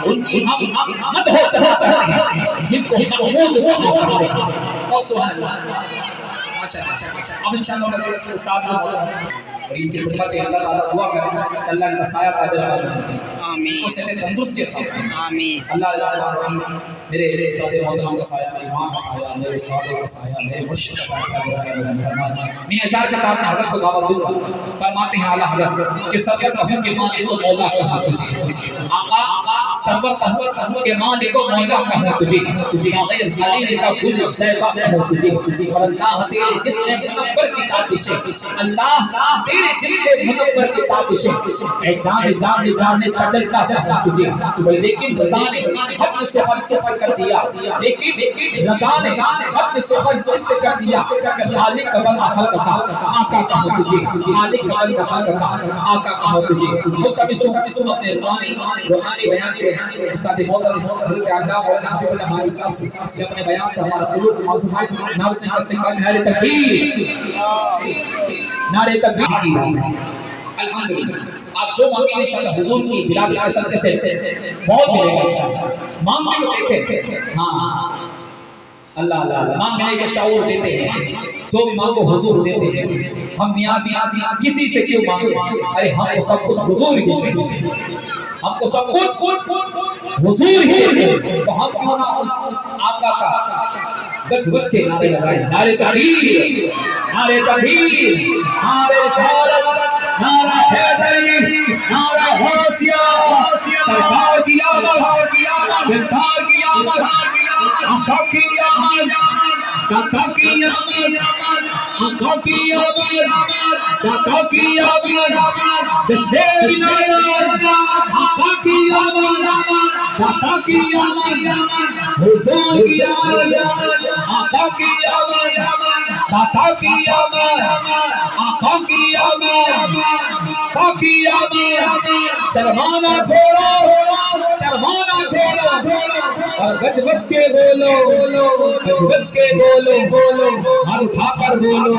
उनकी मत हो सकते जिनको अब इंशाअल्लाह और इनकी खिदमत अल्लाह ताला दुआ करें अल्लाह इनका साया कायम रखे आमीन उसे तंदुरुस्ती आमीन अल्लाह मेरे साथ मोहतरम का साया इमाम का साया मेरे साथों का साया मेरे मुर्शिद का साया मैं इशार के साथ हज़रत को दावत दूंगा फरमाते हैं आला हज़रत कि सबके सब के मालिक को मौला कहा तुझे आका सरवर के मालिक को मौला कहा तुझे गैर खाली का गुल ज़ैबा कहा तुझे और अल्लाह तेरे जिस्म मुनव्वर की ताबिश अल्लाह तेरे जिस्म मुनव्वर की ताबिश ऐ जान तजल्ला कहा तुझे लेकिन रज़ा ने हद से हद कर दिया लेकिन रज़ा ने हद से हद कर दिया खालिक कबल खल्क का आका कहा तुझे खालिक कबल खल्क का आका कहा तुझे मुतबी सुन्नत इरफानी रूहानी बयान से उस्ताद मोहतरम हज़रत आका मौलाना हबीबुल्लाह भाई साहब से अपने बयान से हमारा कुलूब मासूम है नाम से इस्तेमाल नारे तकबीर अल्हम्दुलिल्लाह आप जो मांगे इंशाअल्लाह हुजूर की बिलाल के सदक़े से बहुत मिलेगा इंशाअल्लाह मांगने को देते हां अल्लाह अल्लाह मांगने के शऊर देते हैं जो भी मांगो हुजूर देते हैं हम नियाज़ी किसी से क्यों मांगे अरे हमको सब कुछ हुजूर ही देते हमको सब कुछ हुजूर ही देते तो हम क्यों ना उस आका का गज के नारे लगाएं नारे तकबीर नारे रिसालत नारा हैदरी नारा होशिया सरकार की आमद दिलदार की आमद आका की आमद दाता की आमद आका की आमद दाता की आमद दशहरे नार आका की आमद दाता की आमद हुजूर की आमद आका की आमद दाता की आमद आका की आमद शर्माना छोड़ो और गज के बोलो हाथ उठाकर बोलो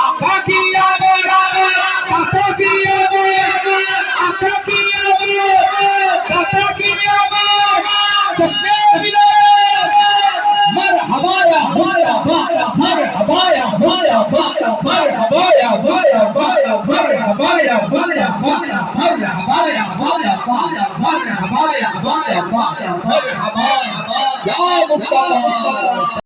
आका की आमद दाता की आमद आका की आमद दाता की आमद जश्न मिलाद मरहबा या मरहबा या अल्लाह मरहबा या अल्लाह या मुस्तफा